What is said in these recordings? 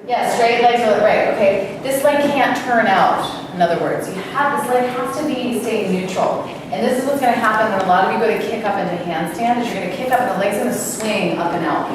Yeah, straight legs are right, okay. This leg can't turn out, in other words. This leg has to be staying neutral. And this is what's gonna happen when a lot of you go to kick up in the handstand, is you're gonna kick up and the leg's gonna swing up and out.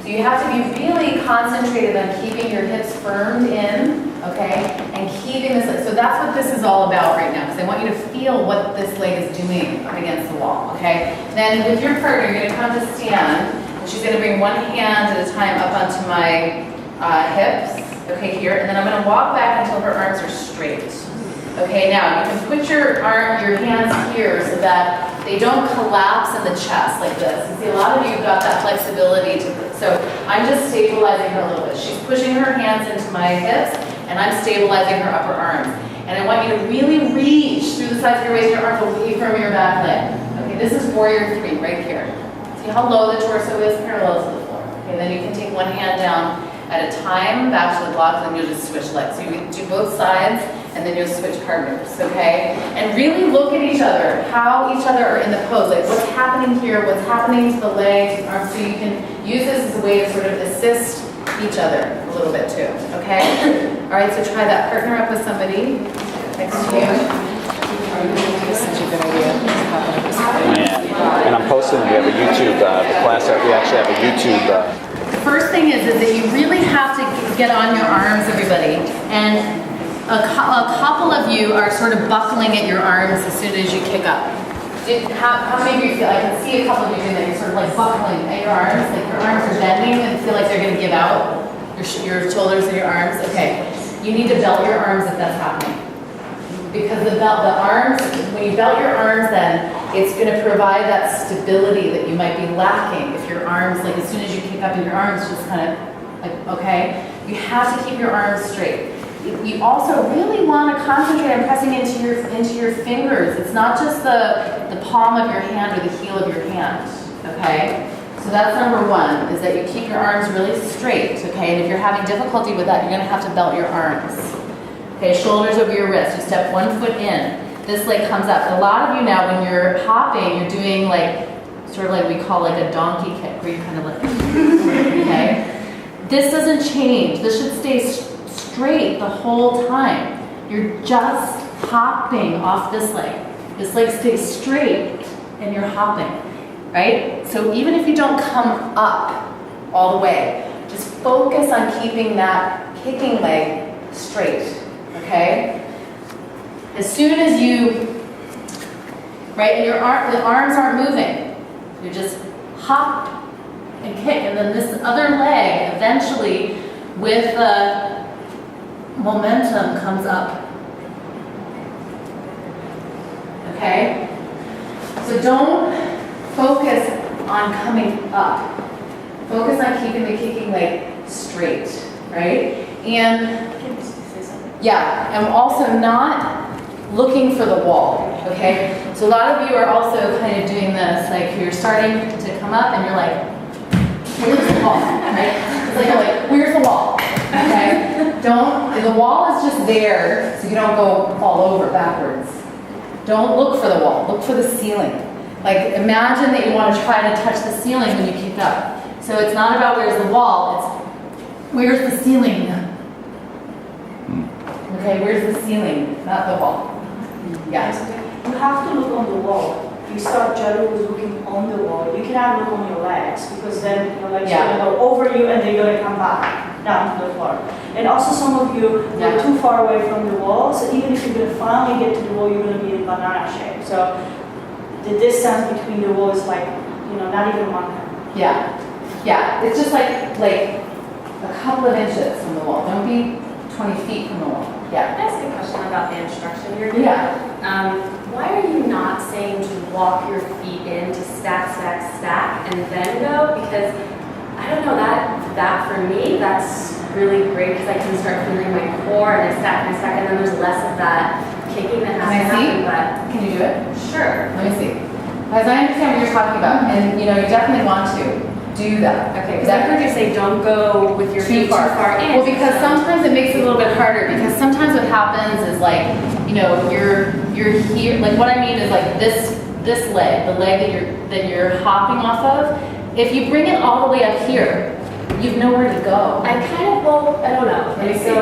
So you have to be really concentrated on keeping your hips firmed in, okay? And keeping this, so that's what this is all about right now, because I want you to feel what this leg is doing up against the wall, okay? Then with your partner, you're gonna come to stand, and she's gonna bring one hand at a time up onto my hips, okay, here, and then I'm going to walk back until her arms are straight. Okay, now you can put your hands here so that they don't collapse in the chest like this. You see, a lot of you have got that flexibility so I'm just stabilizing her a little bit. She's pushing her hands into my hips, and I'm stabilizing her upper arms. And I want you to really reach through the sides of your waist, your arms away from your back leg. Okay, this is warrior 3 right here. See how low the torso is, parallel to the floor. Okay, then you can take one hand down at a time, back to the block, and then you'll just switch legs. So you do both sides, and then you'll switch partners, okay? And really look at each other, how each other are in the pose, like what's happening here, what's happening to the legs, arms, so you can use this as a way to sort of assist each other a little bit too, okay? All right, so try that. Partner up with somebody next to you. Such a good idea. Yeah, and I'm posting, we have a YouTube, the class, we actually have a YouTube. The first thing is that you really have to get on your arms, everybody. And a couple of you are sort of buckling at your arms as soon as you kick up. How many of you feel, I can see a couple of you doing that, you're sort of like buckling at your arms, like your arms are bending and feel like they're going to give out, your shoulders and your arms. Okay, you need to belt your arms if that's happening. Because the arms, when you belt your arms then, it's going to provide that stability that you might be lacking if your arms, like as soon as you kick up in your arms, just kind of like, okay? You have to keep your arms straight. You also really want to concentrate on pressing into your fingers. It's not just the palm of your hand or the heel of your hand, okay? So that's number one, is that you keep your arms really straight, okay? And if you're having difficulty with that, you're going to have to belt your arms. Okay, shoulders over your wrist. You step one foot in. This leg comes up. And a lot of you now, when you're hopping, you're doing like, sort of like we call like a donkey kick, where you kind of like, okay? This doesn't change. This should stay straight the whole time. You're just hopping off this leg. This leg stays straight, and you're hopping, right? So even if you don't come up all the way, just focus on keeping that kicking leg straight. Okay? As soon as you, right, and the arms aren't moving, you just hop and kick, and then this other leg eventually, with the momentum, comes up. Okay? So don't focus on coming up. Focus on keeping the kicking leg straight, right? And yeah, I'm also not looking for the wall, okay? So a lot of you are also kind of doing this, like you're starting to come up and you're like, where's the wall, right? It's like, you're like, where's the wall, okay? The wall is just there so you don't go all over backwards. Don't look for the wall, look for the ceiling. Like imagine that you want to try to touch the ceiling when you kick up. So it's not about where's the wall, it's where's the ceiling? Okay, where's the ceiling, not the wall? Yeah. You have to look on the wall. You start juggling with looking on the wall. You cannot look on your legs because then your legs are going to go over you and they're going to come back down to the floor. And also some of you are too far away from the wall, so even if you're going to finally get to the wall, you're going to be in banana shape. So the distance between the wall is like, not even 1 hand. Yeah. Yeah, it's just like a couple of inches from the wall. Don't be 20 feet from the wall. Yeah. Can I ask a question about the instruction you're giving? Yeah. Why are you not saying to walk your feet in to stack, stack, stack, and then go? Because I don't know, that for me, that's really great because I can start feeling my core and I stack, and then there's less of that kicking that has to happen. But can you do it? Sure. Let me see. As I understand what you're talking about, and you definitely want to do that. Okay, because I've heard you say don't go with your feet too far in. Well, because sometimes it makes it a little bit harder, because sometimes what happens is like, you're here, like what I mean is like this leg, the leg that you're hopping off of, if you bring it all the way up here, you've nowhere to go. I don't know. And so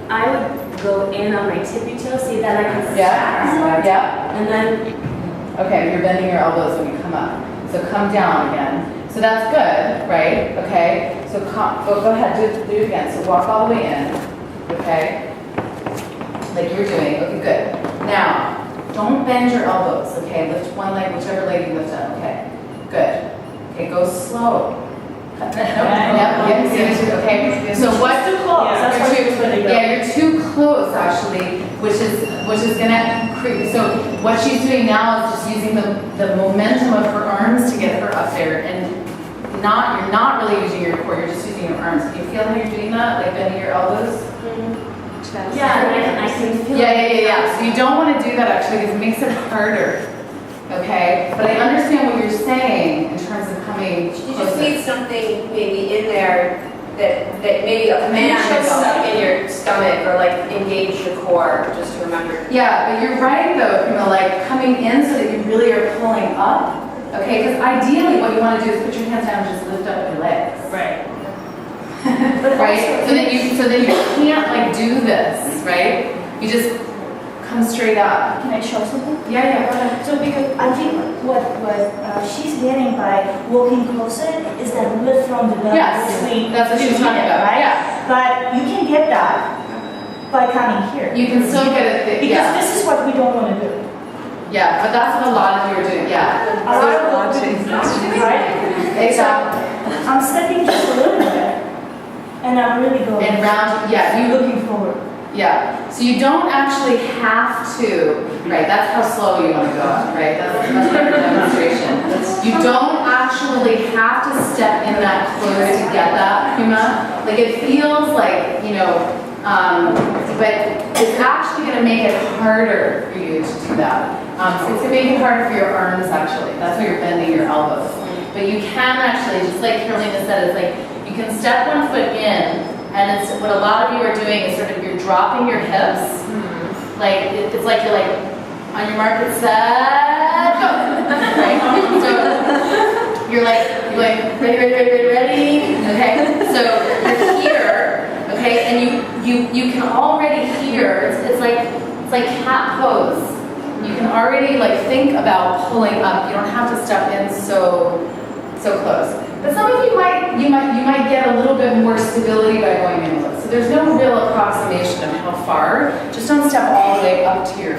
I would go in on my tippy toe, see that I can stack. Yeah. And then, Okay, you're bending your elbows when you come up. So come down again. So that's good, right? Okay. So go ahead, do it again. So walk all the way in. Okay. Like you were doing. Okay, good. Now, don't bend your elbows. Okay. Lift one leg, whichever leg you lift up. Okay. Good. Okay, go slow. Okay. So what? Too close. That's what you're gonna go. Yeah, you're too close actually, which is gonna create. So what she's doing now is just using the momentum of her arms to get her up there, and you're not really using your core. You're just using your arms. Can you feel how you're doing that, like bending your elbows? yeah, and I can feel Yeah. So you don't want to do that actually because it makes it harder. Okay, but I understand what you're saying in terms of coming You just closer. need something maybe in there that maybe a command is stuck in your stomach or like engage your core, just to remember. Yeah, but you're right though, Camilla, like coming in so that you really are pulling up. Okay, because ideally what you want to do is put your hands down and just lift up your legs. Right. Right? So that you can't like do this, right? You just come straight up. Can I show something? Yeah. So because I think what she's getting by walking closer is that lift from the belly Yes, between that's what she was the talking feet, about, right? yeah. But you can get that by coming here. You can still get it, Because yeah. this is what we don't want to do. Yeah, but that's what a lot of you are doing, yeah. A lot of right? Exactly. I'm stepping just a little bit, and I'm really going. And round, yeah, you looking forward. Yeah, so you don't actually have to, right, that's how slow you want to go, right? That's like a demonstration. You don't actually have to step in that close to get that, Puma. Like it feels like, but it's actually going to make it harder for you to do that. So it's going to make it harder for your arms actually. That's why you're bending your elbows. But you can actually, just like Carolina said, it's like you can step one foot in. And it's what a lot of you are doing is sort of you're dropping your hips. Like it's like you're like on your mark, get set, go. Right? So you're like ready. Okay. So you're here. Okay, and you can already hear. It's like cat pose. You can already like think about pulling up. You don't have to step in so close. But some of you might get a little bit more stability by going in close. So there's no real approximation of how far. Just don't step all the way up to your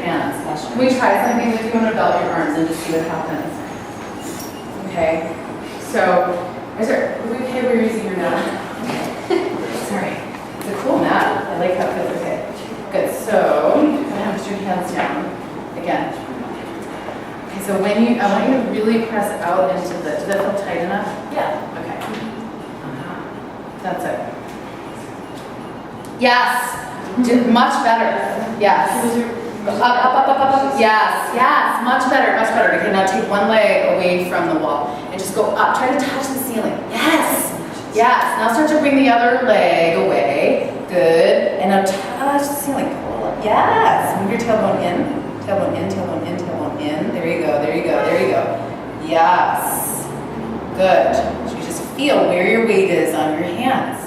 hands. Can we try something with you on a belt your arms and just see what happens? Okay. So are we okay? We're using your mat. Sorry. It's a cool mat. I like how it feels. Okay. Good. So I'm gonna have to put your hands down again. Okay, so I want you to really press out into does that feel tight enough? Yeah. Okay. That's it. Yes. Much better. Yes. Up. Yes. Much better. Okay, now take one leg away from the wall and just go up. Try to touch the ceiling. Yes. Now start to bring the other leg away. Good. And now touch the ceiling. Pull up. Yes. Move your tailbone in. Tailbone in. There you go. Yes. Good. So you just feel where your weight is on your hands.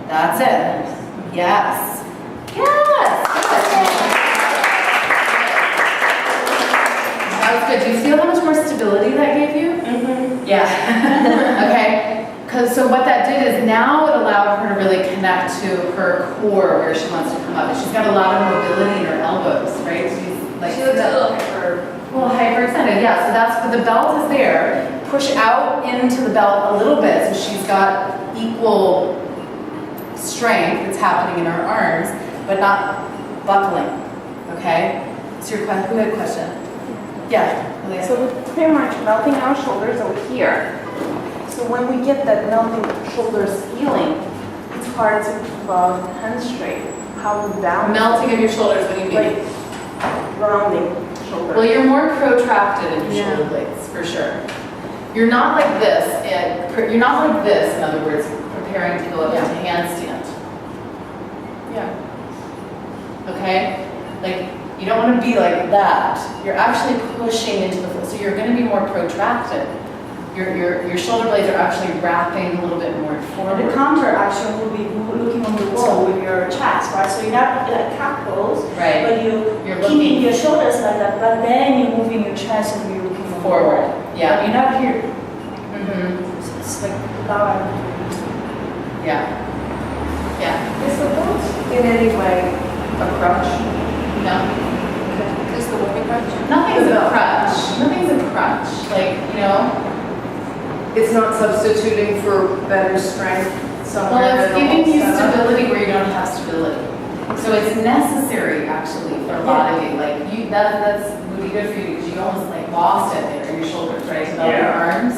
That's it. Yes. Good. That was good. Do you feel how much more stability that gave you? Mm-hmm. Yeah. Okay. So what that did is now it allowed her to really connect to her core where she wants to come up. And she's got a lot of mobility in her elbows, right? She looks a little hyperextended, yeah. So that's what the belt is there. Push out into the belt a little bit so she's got equal strength that's happening in her arms, but not buckling. Okay? So who had a question? Yeah. Leah. So we're pretty much melting our shoulders over here. So when we get that melting shoulders feeling, it's hard to keep our hands straight. How we balance? Melting of your shoulders, what do you mean? Like rounding shoulders. Well, you're more protracted in your shoulder blades, for sure. You're not like this, in other words, preparing to go up into handstand. Yeah. Okay? Like, you don't want to be like that. You're actually pushing into the floor, so you're going to be more protracted. Your shoulder blades are actually wrapping a little bit more forward. The counter action will be looking on the wall. not like cat pose, Right. but you're You're keeping looking your shoulders like that, but then you're moving your chest and you're looking forward. But Yeah. you're not here. Mm-hmm. It's like loud. Yeah. Yeah. Is the boat in any way a crutch? No. Is the woman crutch? Nothing's a crutch. Nothing's a crutch. Like, you know, It's not substituting for better strength somewhere? well, it's in the giving whole you setup? stability where you don't have stability. So it's necessary actually for a lot of you. Like you, that's would be good for you because you almost like lost it there in your shoulders, right? About your arms.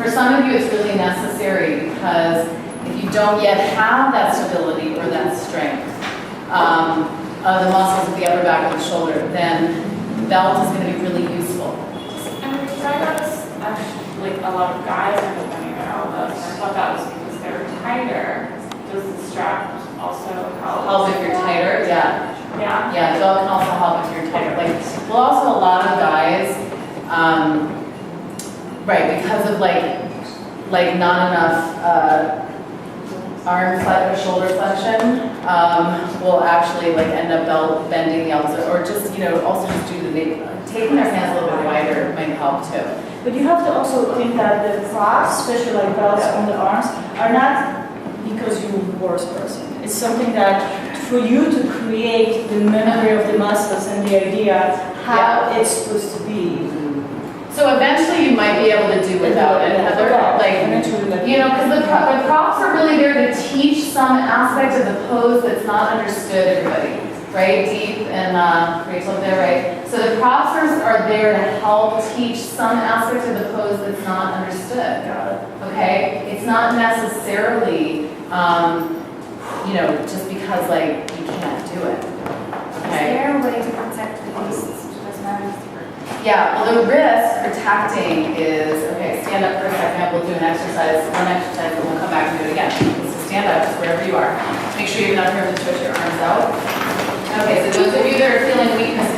For some of you, it's really necessary because if you don't yet have that stability or that strength of the muscles of the upper back of the shoulder, then the belt is going to be really useful. And we tried out this, actually, like a lot of guys end up running out of this. I thought that was because they're tighter. Does the strap also help? Help if you're tighter, yeah. Yeah. Yeah, the belt can also help if you're tighter. Like, well, also a lot of guys, right, because of like not enough arm flex or shoulder flexion, will actually like end up bending the opposite, or just also just do taking their hands a little bit wider might help too. But you have to also think that the props, especially like belts on the arms, are not because you're a worse person. It's something that for you to create the memory of the muscles and the idea how it's supposed to be. So eventually you might be able to do without it, Heather. Because the props are really there to teach some aspect of the pose that's not understood, everybody, right? Deep and Rachel there, right? So the props are there to help teach some aspect of the pose that's not understood. Okay? It's not necessarily, just because you can't do it. Okay? Is there a way to protect the wrists? Does matter? Yeah, well, the wrist protecting is, okay, stand up for a second. We'll do one exercise, and we'll come back and do it again. So stand up, just wherever you are. Make sure you're not here to stretch your arms out. Okay, so those of you that are feeling weakness